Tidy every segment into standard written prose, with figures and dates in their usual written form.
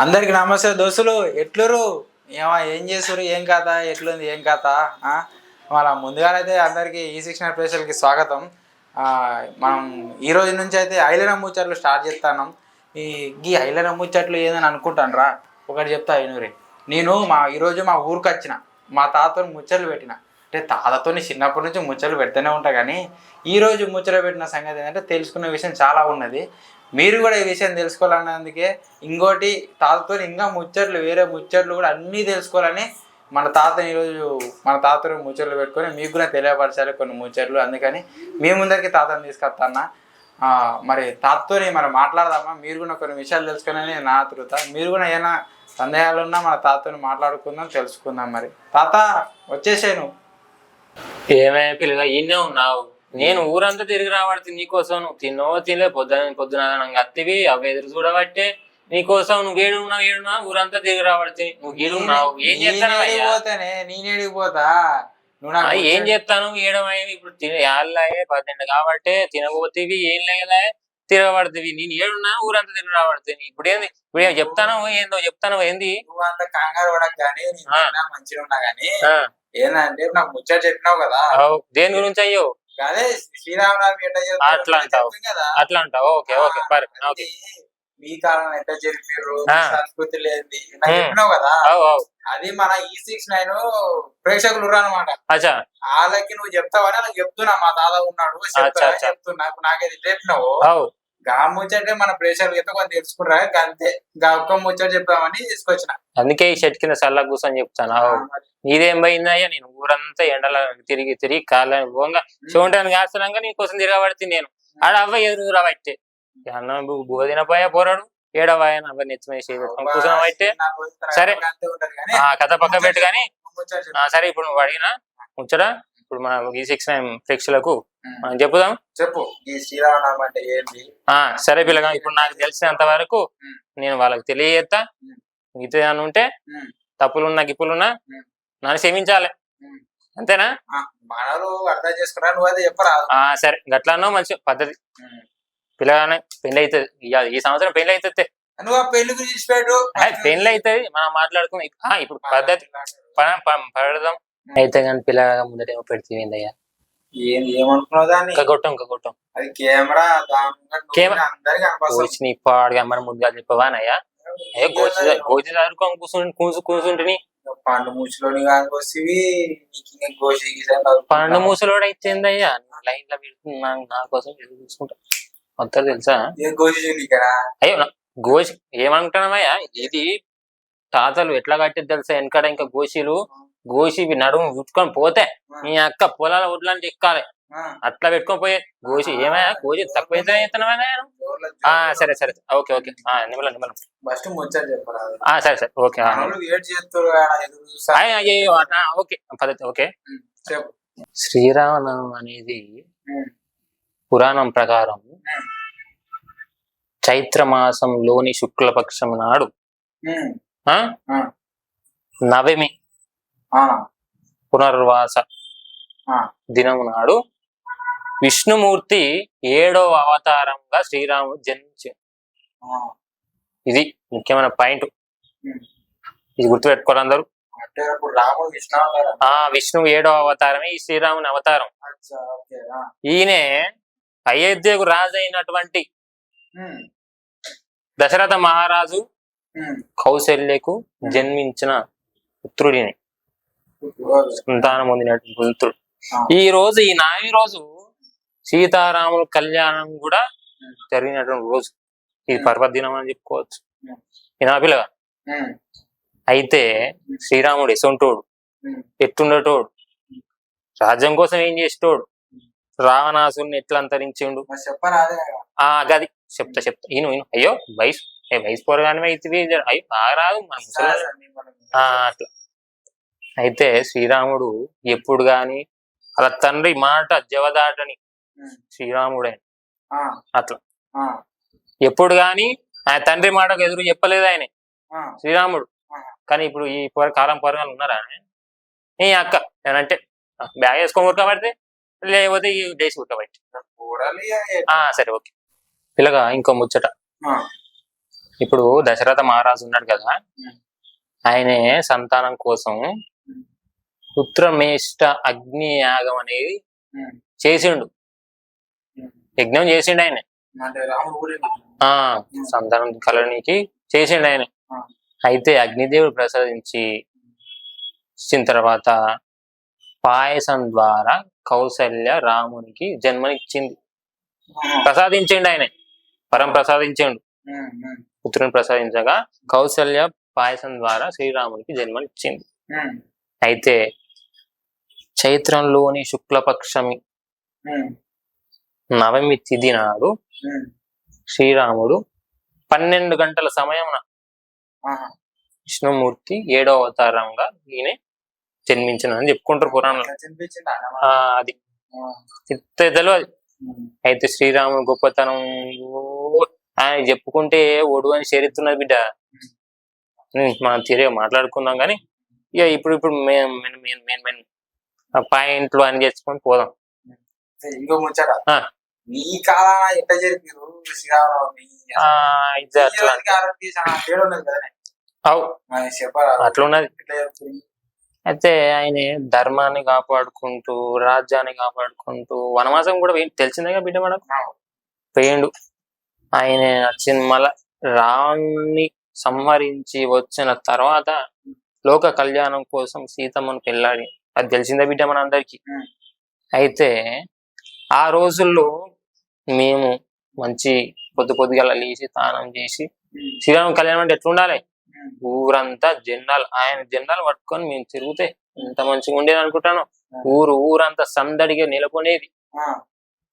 అందరికి నమస్తే దోస్తులు. ఎట్లురు? ఏం చేస్తురు? ఏం కథ? ఎట్లుంది? ఏం కథ? మన ముందుగానైతే అందరికీ ఈ16 స్పెషల్కి స్వాగతం. మనం ఈ రోజు నుంచి అయితే ఐలన ముచ్చట్లు స్టార్ట్ చేస్తున్నాం. ఈ ఐలన ముచ్చట్లు ఏదని అనుకుంటాను. ఒకటి చెప్తా అయినూరి. నేను ఈరోజు మా ఊరికి వచ్చిన, మా తాతతో ముచ్చట్లు పెట్టిన. అంటే తాతతో చిన్నప్పటి నుంచి ముచ్చట్లు పెడుతూనే ఉంటా, కానీ ఈరోజు ముచ్చట పెట్టిన సంగతి ఏంటంటే తెలుసుకునే విషయం చాలా ఉన్నది. మీరు కూడా ఈ విషయం తెలుసుకోవాలన్నందుకే ఇంకోటి తాతతో ఇంకా ముచ్చట్లు, వేరే ముచ్చట్లు కూడా అన్నీ తెలుసుకోవాలని మన తాతని ఈరోజు మన తాతతో ముచ్చట్లు పెట్టుకొని మీకు కూడా తెలియపరచాలి కొన్ని ముచ్చట్లు. అందుకని మీ ముందరికి తాతని తీసుకొస్తాను. మరి తాతతో మనం మాట్లాడదామా? మీరు కూడా కొన్ని విషయాలు తెలుసుకొని నా ఆతృత. మీరు కూడా ఏమైనా సందేహాలున్నా మన తాతని మాట్లాడుకుందాం, తెలుసుకుందాం. మరి తాత వచ్చేసాను. ఏమైనా పిల్లగా ఇన్నే ఉన్నావు? నేను ఊరంతా తిరిగి రాబడితే నీకోసం. నువ్వు తినలే పొద్దున అత్తివి అవి ఎదురు చూడబట్టే నీకోసం. నువ్వు ఏడున్నా ఊరంతా తిరిగి రాబడితే నువ్వు ఏడున్నావు. ఏం చేస్తాను? నేనేడిపోతా. ఏం చేస్తాను? ఏడమయ్య ఇప్పుడు ఏళ్ళే 12 కాబట్టి తినకపోతేవి ఏం లేదా తిరగబడుతుంది. నేను ఏడున్నా ఊరంతా తిరిగి రాబడుతుంది. ఇప్పుడు ఏంది? ఇప్పుడు చెప్తాను ఏందో చెప్తాను. ఏంది ఏందంటే నాకు ముచ్చట చెప్పినావు కదా, దేని గురించి అయ్యో? అదే శ్రీరామనవమి అట్లా అంటావు. Okay okay okay. మీ కాలం ఎట్లా జరిపారు, సంస్కృతి లేని చెప్పినావు కదా, అది మన E69 ప్రేక్షకులు అనమాట. వాళ్ళకి నువ్వు చెప్తావని నాకు చెప్తున్నా. మా తాత ఉన్నాడు చెప్తున్నా. నాకైతే చెప్పినావు గా ముచ్చటే మన ప్రేక్షకులు అయితే కొంత తెలుసుకురా. అంతే గా ఒక్క ముచ్చట చెప్తామని తీసుకొచ్చిన. అందుకే ఈ షెట్ కింద సల్లా కూర్చొని చెప్తాను. నీదేం పోయిందయ్యా? నేను ఊరంతా ఎండల తిరిగి కాళ్ళని పోగా చూడటానికి కాస్తున్నాక నీకోసం తిరగబడితే నేను ఆడ అవ్వ ఎదురు రాబట్టే అన్నం తినపోయా పోరాడు ఏడవాయ అవ్వ నెచ్చమేసి కూర్చొని బట్టే. సరే కథ పక్క పెట్టు కానీ సరే ఇప్పుడు నువ్వు అడిగినా ముచ్చట ఇప్పుడు మన E69 ప్రేక్షకులకు మనం చెప్పుదాం. చెప్పు ఈ శ్రీరామనవమి అంటే ఏంటి? సరే పిల్లగా, ఇప్పుడు నాకు తెలిసినంత వరకు నేను వాళ్ళకి తెలియజేస్తా. మిగతా ఏమన్నా ఉంటే తప్పులున్నా గిప్పులున్నా నన్ను క్షమించాలి, అంతేనా? అర్థం చేసుకున్నా, నువ్వు అదే చెప్పరా. సరే గట్లానో మంచి పద్ధతి. పిల్లగానే పెళ్లి అవుతుంది ఈ సంవత్సరం. పెళ్లి అవుతుంది. నువ్వు ఆ పెళ్లి గురించి పెళ్లి అవుతుంది మనం మాట్లాడుకున్నాం. ఇప్పుడు పద్ధతి పడదాం అయితే కానీ పిల్లగా ముందటేమో పెడితే ఏందయ్యా? ఏమనుకున్నావు దాన్ని? ఇంకొట్టం అది కెమెరా నీ పాడుగా మన ముందుగా చెప్పవానయ్యా? గోచి చదువుకొని కూర్చుంటుని పండు మూసులోని పండు మూసలోడు అయితే ఏందయ్యా? లైన్ లో పెడుతున్నా నా కోసం చూసుకుంటా మొత్తం తెలుసా? అయ్యో గోచి ఏమనుకుంటున్నావయ్యా? ఇది తాతలు ఎట్లా కట్టేది తెలుసా? వెనకడ ఇంకా గోసి నడుము ఉట్టుకొని పోతే నీ అక్క పొలాల ఒడ్లంటే ఎక్కాలి, అట్లా పెట్టుకొని పోయే గోసి. ఏమయ్యా గోసి తక్కువ సరే ఓకే నిమ్మలం సరే ఓకే ఓకే పద్ధతి ఓకే. శ్రీరామనవమి అనేది పురాణం ప్రకారం చైత్రమాసంలోని శుక్లపక్షం నాడు నవమి పునర్వాస దినము నాడు విష్ణుమూర్తి 7వ అవతారంగా శ్రీరాముడు జన్మించాడు. ఇది ముఖ్యమైన పాయింట్, ఇది గుర్తుపెట్టుకోవాలి అందరూ. విష్ణువు 7వ అవతారమే ఈ శ్రీరాముని అవతారం. ఈయనే అయోధ్యకు రాజు అయినటువంటి దశరథ మహారాజు కౌశల్యకు జన్మించిన పుత్రుడిని, సంతానం పొందినటువంటి పుత్రుడు. ఈ నవమి రోజు సీతారాముల కళ్యాణం కూడా జరిగినటువంటి రోజు. ఇది పర్వదినం అని చెప్పుకోవచ్చు. నా పిల్లగా అయితే శ్రీరాముడు ఎసొంటోడు, ఎట్టుండటోడు, రాజ్యం కోసం ఏం చేసేటోడు, రావణాసుని ఎట్లా అంతరించిండు గది చెప్తా. ఈయన అయ్యో వయసు పోరగానే అయితే అయ్యో రాదు మన అట్లా. అయితే శ్రీరాముడు ఎప్పుడు గాని అలా తండ్రి మాట జవదాటని శ్రీరాముడే అట్లా. ఎప్పుడు గాని ఆయన తండ్రి మాటకు ఎదురు చెప్పలేదు ఆయన శ్రీరాముడు. కానీ ఇప్పుడు ఈ కాలం పొరగాలు ఉన్నారా? నీ అక్క ఏనంటే బ్యాగ్ వేసుకొని ఉరకబడితే, లేకపోతే ఈ డేసి ఉరకబట్టి. సరే ఓకే పిల్లగా ఇంకో ముచ్చట. ఇప్పుడు దశరథ మహారాజు ఉన్నాడు కదా, ఆయనే సంతానం కోసం పుత్రమేష్ట అగ్ని యాగం అనేది చేసిండు. యజ్ఞం చేసిండు ఆయన. సంతానం కలనికి చేసిండు ఆయన. అయితే అగ్నిదేవుడు ప్రసాదించిన తర్వాత పాయసం ద్వారా కౌసల్య రామునికి జన్మనిచ్చింది. ప్రసాదించిండు ఆయన, పరం ప్రసాదించిండు. పుత్రుని ప్రసాదించగా కౌసల్య పాయసం ద్వారా శ్రీరామునికి జన్మనిచ్చింది. అయితే చైత్రంలోని శుక్లపక్షమి నవమి తిథి నాడు శ్రీరాముడు 12 గంటల సమయమున విష్ణుమూర్తి 7వ అవతారంగా ఈయన జన్మించినని చెప్పుకుంటారు పురాణంలో. అది తెలియదు. అయితే శ్రీరాముడు గొప్పతనం ఆయన చెప్పుకుంటే ఒడు అని చరిత్రున్నది బిడ్డ. మనం తిరిగి మాట్లాడుకుందాం కానీ ఇక ఇప్పుడు మెయిన్ పాయింట్లు అని చేసుకొని పోదాం. ఇంకో ముచ్చట, మీ కాలాన ఎట్లా జరిపారు శ్రీరామనవమి? అట్లున్నది. అయితే ఆయన ధర్మాన్ని కాపాడుకుంటూ రాజ్యాన్ని కాపాడుకుంటూ వనవాసం కూడా తెలిసిందేగా బిడ్డ మనకు. పోయిండు ఆయన. వచ్చిన మళ్ళా రాముని సంహరించి వచ్చిన తర్వాత లోక కళ్యాణం కోసం సీతమ్మను పెళ్ళాడి, అది తెలిసిందే బిడ్డ మన అందరికి. అయితే ఆ రోజుల్లో మేము మంచి పొద్దుగల లేచి స్నానం చేసి శ్రీరామ కళ్యాణం అంటే ఎట్లుండాలి, ఊరంతా జెండాలు, ఆయన జెండాలు పట్టుకొని మేము తిరిగితే ఎంత మంచిగా ఉండేది అనుకుంటాను. ఊరంతా సందడిగా నెలకొనేది.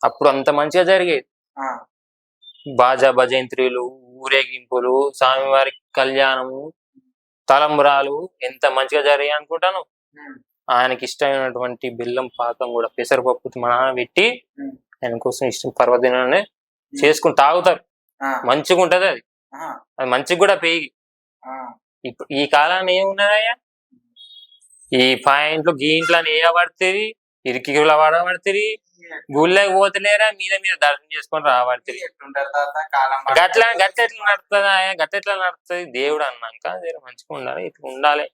అప్పుడు అంత మంచిగా జరిగేది. బాజా భజంత్రీలు, ఊరేగింపులు, స్వామివారి కళ్యాణము, తలంబ్రాలు ఎంత మంచిగా జరిగాయి అనుకుంటాను. ఆయనకి ఇష్టమైనటువంటి బెల్లం పాకం కూడా పెసరపప్పు మన పెట్టి ఆయన కోసం ఇష్టం పర్వదినాన్ని చేసుకుని తాగుతారు. మంచిగా ఉంటది అది. అది మంచిగా కూడా పేగి. ఇప్పుడు ఈ కాలాన్ని ఏమున్నదయ్యా, ఈ పాయింట్లు గీంట్లు అని పడుతుంది, ఇరికిలా పడబడుతుంది, గుళ్ళకి పోతలేరా, మీద దర్శనం చేసుకొని రాబడుతుంది. గట్ల ఎట్లా నడుతుందా, గట్ల నడుతుంది. దేవుడు అన్నాక మంచిగా ఉండాలి, ఇట్లా ఉండాలి.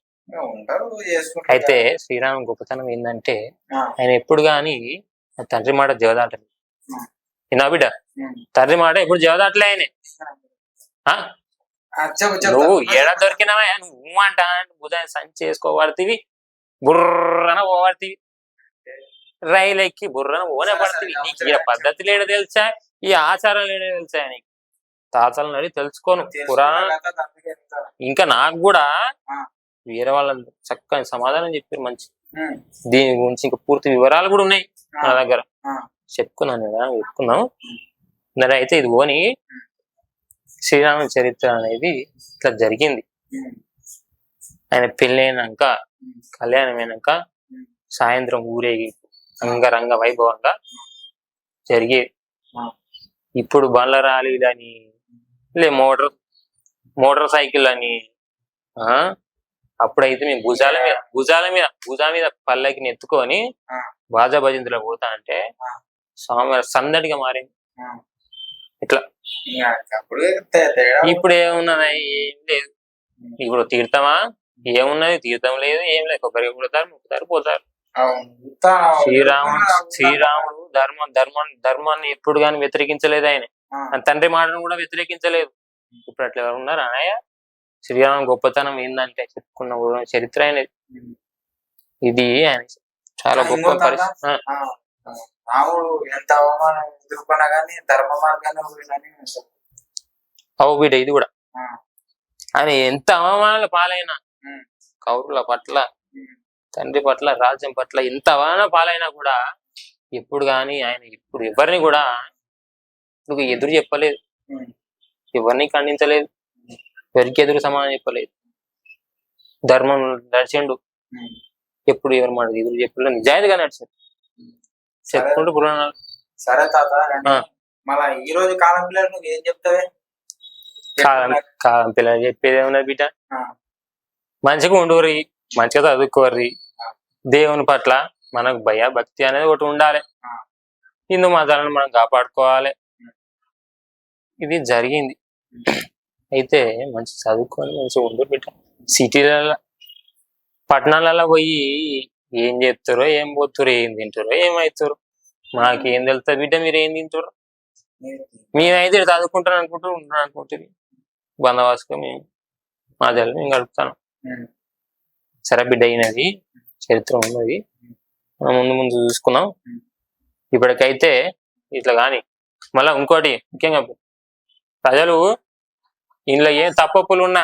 అయితే శ్రీరామ గొప్పతనం ఏంటంటే ఆయన ఎప్పుడు గాని తండ్రి మాట జవదాటలు. నా బిడ్డ తండ్రి మాట ఎప్పుడు జవదాటలే ఆయన. నువ్వు ఎడ దొరికినావా, నువ్వు అంట బుధాన్ని సంచి చేసుకోబడుతుంది, బుర్రన పోబడుతుంది, రైలు ఎక్కి బుర్రన ఓనే పడుతుంది. నీకు ఈ పద్ధతి లేడ తెలుసా, ఈ ఆచారం లేడ తెలుసా, నీకు తాతలు నడి తెలుసుకోను పురాణం. ఇంకా నాకు కూడా వేరే వాళ్ళ చక్కని సమాధానం చెప్పారు మంచి. దీని గురించి ఇంకా పూర్తి వివరాలు కూడా ఉన్నాయి నా దగ్గర. చెప్పుకున్నాను చెప్పుకున్నాం. అయితే ఇది పోని శ్రీరామ చరిత్ర అనేది ఇట్లా జరిగింది. ఆయన పెళ్ళైనాక కళ్యాణమైనాక సాయంత్రం ఊరేగి అంగరంగ వైభవంగా జరిగేది. ఇప్పుడు బండ్ల ర్యాలీలని లే మోటార్ సైకిల్ అని. అప్పుడైతే మేము భుజాల మీద పల్లకిని ఎత్తుకొని బాజా భజంతులో పోతా అంటే స్వామి సందడిగా మారింది. ఇట్లా ఇప్పుడు ఏమున్నది, ఏం లేదు. ఇప్పుడు తీర్థమా ఏమున్నది, తీర్థం లేదు, ఏం లేదు. కొబ్బరి కొడతారు, ముక్కుతారు, పోతారు. శ్రీరాముడు ధర్మాన్ని ఎప్పుడు కానీ వ్యతిరేకించలేదు. ఆయన తండ్రి మాటను కూడా వ్యతిరేకించలేదు. ఇప్పుడు అట్లా ఎవరు ఉన్నారు అన్నయ్య? శ్రీరామ గొప్పతనం ఏంటంటే చెప్పుకున్న చరిత్ర అయినది. ఇది ఆయన చాలా గొప్ప పరిస్థితి. అవు బిడ్డ ఇది కూడా. ఆయన ఎంత అవమానాల పాలైనా కౌరుల పట్ల, తండ్రి పట్ల, రాజ్యం పట్ల ఎంత అవమాన పాలైనా కూడా ఎప్పుడు కానీ ఆయన ఇప్పుడు ఎవరిని కూడా ఎదురు చెప్పలేదు, ఎవరిని ఖండించలేదు, ఎవరికి ఎదురు సమాధానం చెప్పలేదు. ధర్మం నడిచిండు. ఎప్పుడు ఎవరి మాట ఎదురు చెప్పలేదు, నిజాయితీగా నడిచాడు. చెప్పుకుంటూ పురాణాలు. సరే తాత, మళ్ళా ఈ రోజు కాలం పిల్లలు నువ్వు ఏం చెప్తావే? కాలం పిల్లలు చెప్పేది ఏమున్నది బిడ్డ, మంచిగా ఉండుర్రి, మంచిగా చదువుకోర్రి, దేవుని పట్ల మనకు భయ భక్తి అనేది ఒకటి ఉండాలి, హిందూ మతాలను మనం కాపాడుకోవాలి. ఇది జరిగింది. అయితే మంచి చదువుకొని మంచిగా ఉండు బిడ్డ. సిటీలలో పట్టణాలలో పోయి ఏం చేస్తారో ఏం పోతారో ఏం తింటారో ఏమవుతారో మాకేం తెలుస్తుంది బిడ్డ. మీరు ఏం తింటారు? మేమైతే చదువుకుంటాను అనుకుంటుంది బందవాసుగా మేము మా దగ్గర మేము గడుపుతాను. సరే బిడ్డ అయినది చరిత్ర ఉన్నది, మనం ముందు ముందు చూసుకున్నాం. ఇప్పటికైతే ఇట్లా కానీ మళ్ళా ఇంకోటి ముఖ్యంగా ప్రజలు ఇందులో ఏం తప్పులు ఉన్నా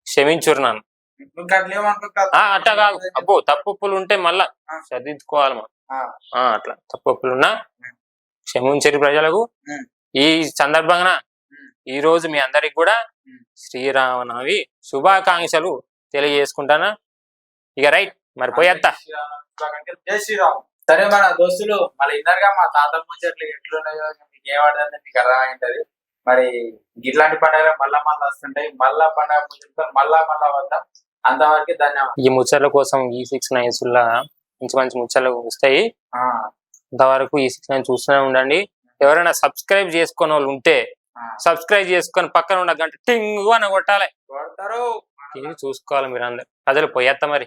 క్షమించురు నన్ను. అట్లా కాదు అబ్బో, తప్పులు ఉంటే మళ్ళా సరిదిద్దుకోవాలి మనం. అట్లా తప్పులు ఉన్నా క్షమించరు ప్రజలకు. ఈ సందర్భంగా ఈ రోజు మీ అందరికి కూడా శ్రీరామనవమి శుభాకాంక్షలు తెలియజేసుకుంటానా. ఇక రైట్ మరి పోయేత్తా. జై శ్రీరామ్. సరే మన దోస్తులు మళ్ళీ ఇన్నర్గా మా తాత ముచ్చట్లు ఎట్లున్నాయో మీకు ఏమవుతుందని మీకు అర్థమైంటది. మరి ఇట్లాంటి పండుగలు మళ్ళా వస్తుంటాయి. మళ్ళా పండుగ ముచ్చట్లు మళ్ళా వద్దాం. అంతవరకు ధన్యవాదాలు. ఈ ముచ్చట్ల కోసం E69 మంచి మంచి ముచ్చట్లు వస్తాయి. అంతవరకు E69 చూస్తూనే ఉండండి. ఎవరైనా సబ్స్క్రైబ్ చేసుకునే వాళ్ళు ఉంటే సబ్స్క్రైబ్ చేసుకొని పక్కన ఉన్న గంట టింగ్ అని కొట్టాలి. చూసుకోవాలి మీరు అందరు. ప్రజలు పోయేత్తా మరి.